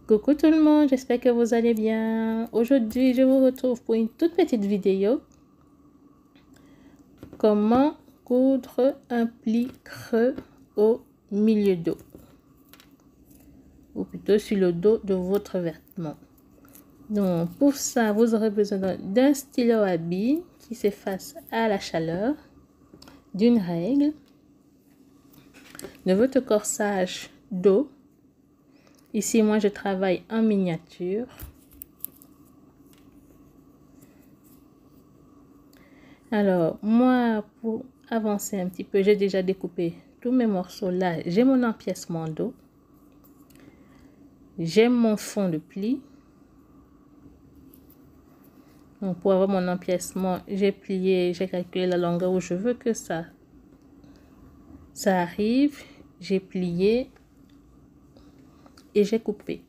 Coucou tout le monde, j'espère que vous allez bien. Aujourd'hui, je vous retrouve pour une toute petite vidéo. Comment coudre un pli creux au milieu dos. Ou plutôt sur le dos de votre vêtement. Donc, pour ça, vous aurez besoin d'un stylo à billes qui s'efface à la chaleur, d'une règle, de votre corsage dos. Ici, moi, je travaille en miniature. Alors, moi, pour avancer un petit peu, j'ai déjà découpé tous mes morceaux là. J'ai mon empiècement dos. J'ai mon fond de pli. Donc, pour avoir mon empiècement, j'ai plié, j'ai calculé la longueur où je veux que ça arrive. J'ai plié et j'ai coupé.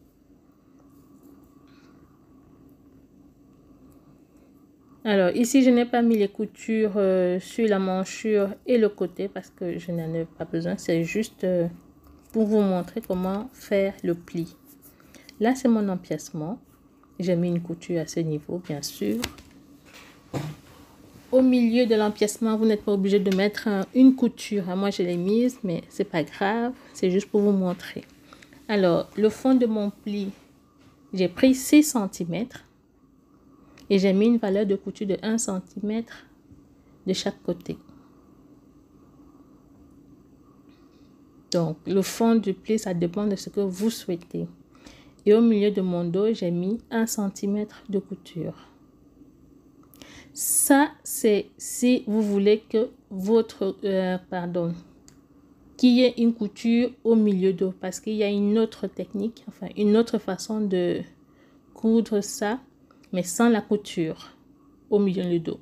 Alors, ici, je n'ai pas mis les coutures sur la manchure et le côté parce que je n'en ai pas besoin. C'est juste pour vous montrer comment faire le pli. Là, c'est mon empiècement. J'ai mis une couture à ce niveau, bien sûr. Au milieu de l'empiècement, vous n'êtes pas obligé de mettre une couture. Moi, je l'ai mise, mais c'est pas grave. C'est juste pour vous montrer. Alors, le fond de mon pli, j'ai pris 6 cm. Et j'ai mis une valeur de couture de 1 cm de chaque côté. Donc, le fond du pli, ça dépend de ce que vous souhaitez. Et au milieu de mon dos, j'ai mis 1 cm de couture. Ça, c'est si vous voulez que votre, qu'il y ait une couture au milieu dos. Parce qu'il y a une autre technique, enfin, une autre façon de coudre ça, mais sans la couture au milieu du dos.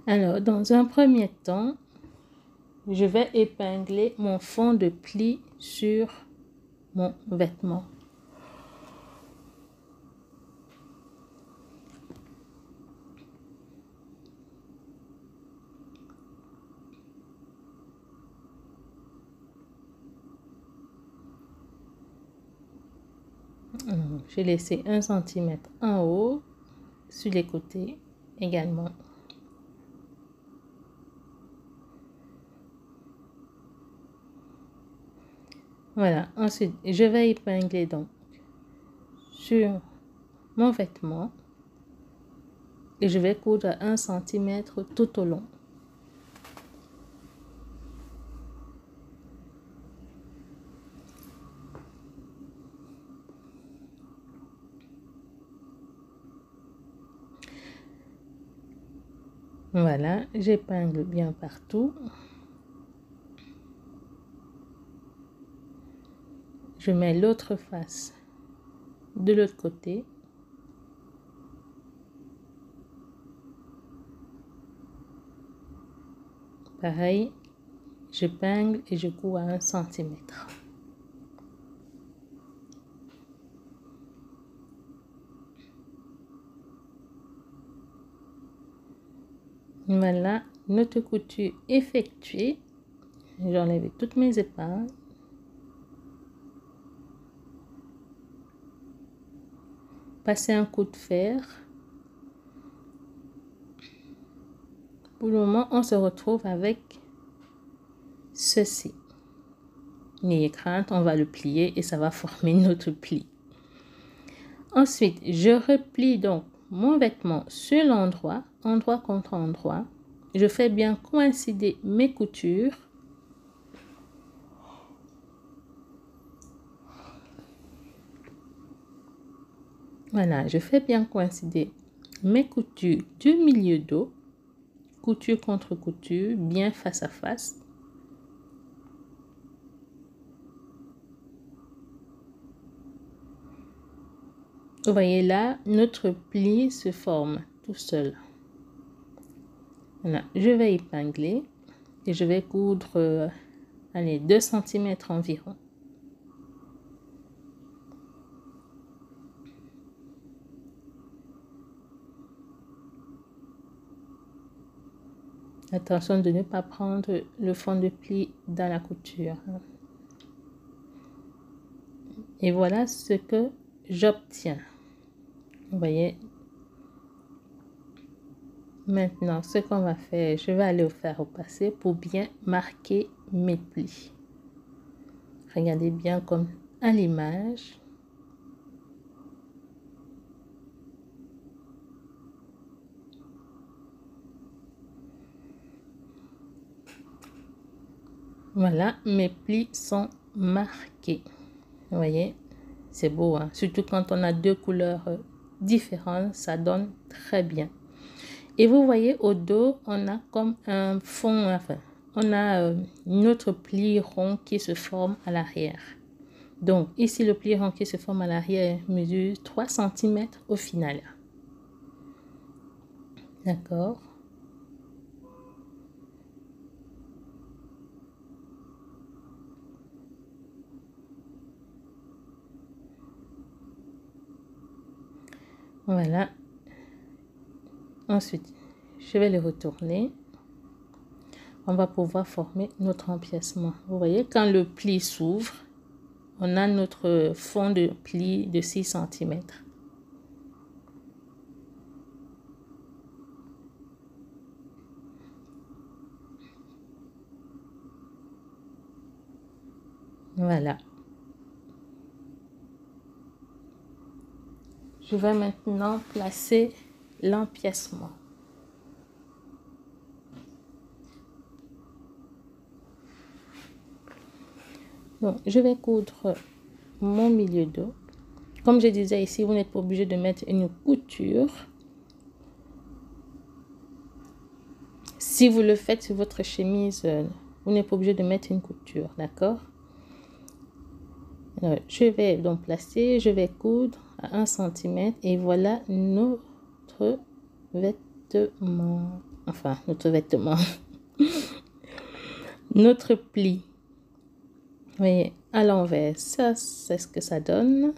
Alors, dans un premier temps, je vais épingler mon fond de pli sur mon vêtement. J'ai laissé 1 cm en haut, sur les côtés également. Voilà, ensuite, je vais épingler donc sur mon vêtement et je vais coudre à 1 cm tout au long. Voilà, j'épingle bien partout. Je mets l'autre face de l'autre côté. Pareil, j'épingle et je couds à 1 cm. Voilà, notre couture effectuée. J'enlève toutes mes épingles. Passer un coup de fer. Pour le moment, on se retrouve avec ceci. N'ayez crainte, on va le plier et ça va former notre pli. Ensuite, je replie donc mon vêtement sur l'endroit, endroit contre endroit. Je fais bien coïncider mes coutures. Voilà, je fais bien coïncider mes coutures du milieu dos, couture contre couture, bien face à face. Vous voyez là, notre pli se forme tout seul. Voilà, je vais épingler et je vais coudre, allez, 2 cm environ. Attention de ne pas prendre le fond de pli dans la couture. Et voilà ce que j'obtiens. Vous voyez. Maintenant, ce qu'on va faire, je vais aller au fer au passé pour bien marquer mes plis. Regardez bien comme à l'image. Voilà, mes plis sont marqués. Vous voyez, c'est beau, hein? Surtout quand on a deux couleurs différentes, ça donne très bien. Et vous voyez au dos, on a comme un fond, enfin, on a notre pli rond qui se forme à l'arrière. Donc ici, le pli rond qui se forme à l'arrière mesure 3 cm au final. D'accord. Voilà. Ensuite, je vais les retourner. On va pouvoir former notre empiècement. Vous voyez, quand le pli s'ouvre, on a notre fond de pli de 6 cm. Voilà. Je vais maintenant placer l'empiècement. Donc, je vais coudre mon milieu dos. Comme je disais ici, vous n'êtes pas obligé de mettre une couture. Si vous le faites sur votre chemise, vous n'êtes pas obligé de mettre une couture, d'accord? Je vais donc placer, je vais coudre à 1 cm et voilà notre vêtement. Enfin, notre vêtement. Notre pli. Vous voyez, à l'envers, ça, c'est ce que ça donne.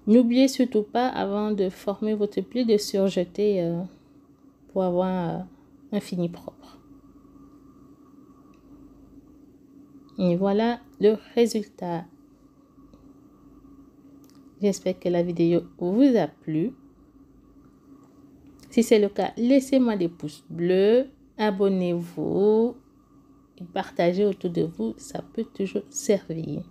N'oubliez surtout pas, avant de former votre pli, de surjeter pour avoir un fini propre. Et voilà le résultat. J'espère que la vidéo vous a plu. Si c'est le cas, laissez-moi des pouces bleus, abonnez-vous et partagez autour de vous, ça peut toujours servir.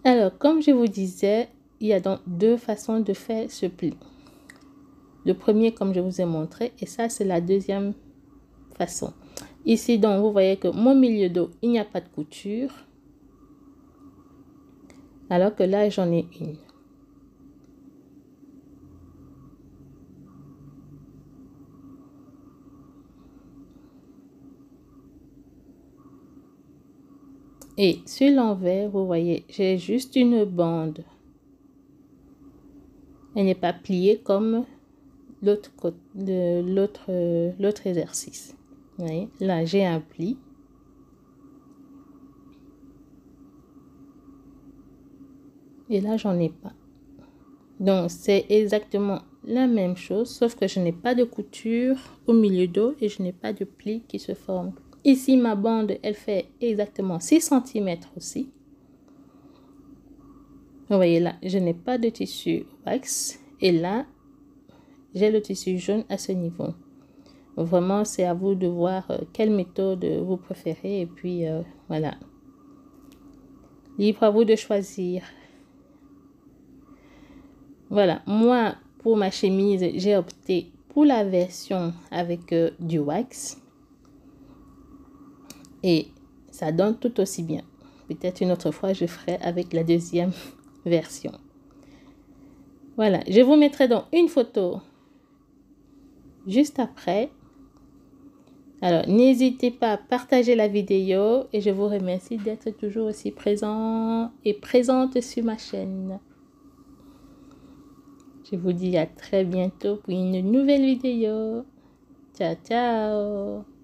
Alors, comme je vous disais, il y a donc deux façons de faire ce pli. Le premier, comme je vous ai montré, et ça, c'est la deuxième façon. Ici, donc, vous voyez que mon milieu dos, il n'y a pas de couture. Alors que là, j'en ai une. Et sur l'envers, vous voyez, j'ai juste une bande. Elle n'est pas pliée comme l'autre exercice. Vous voyez, là, j'ai un pli. Et là, j'en ai pas. Donc, c'est exactement la même chose, sauf que je n'ai pas de couture au milieu dos et je n'ai pas de pli qui se forme. Ici, ma bande, elle fait exactement 6 cm aussi. Vous voyez là, je n'ai pas de tissu wax. Et là, j'ai le tissu jaune à ce niveau. Vraiment, c'est à vous de voir quelle méthode vous préférez. Et puis, voilà. Libre à vous de choisir. Voilà, moi, pour ma chemise, j'ai opté pour la version avec du wax. Et ça donne tout aussi bien. Peut-être une autre fois, je ferai avec la deuxième version. Voilà, je vous mettrai donc une photo juste après. Alors, n'hésitez pas à partager la vidéo et je vous remercie d'être toujours aussi présent et présente sur ma chaîne. Je vous dis à très bientôt pour une nouvelle vidéo. Ciao, ciao!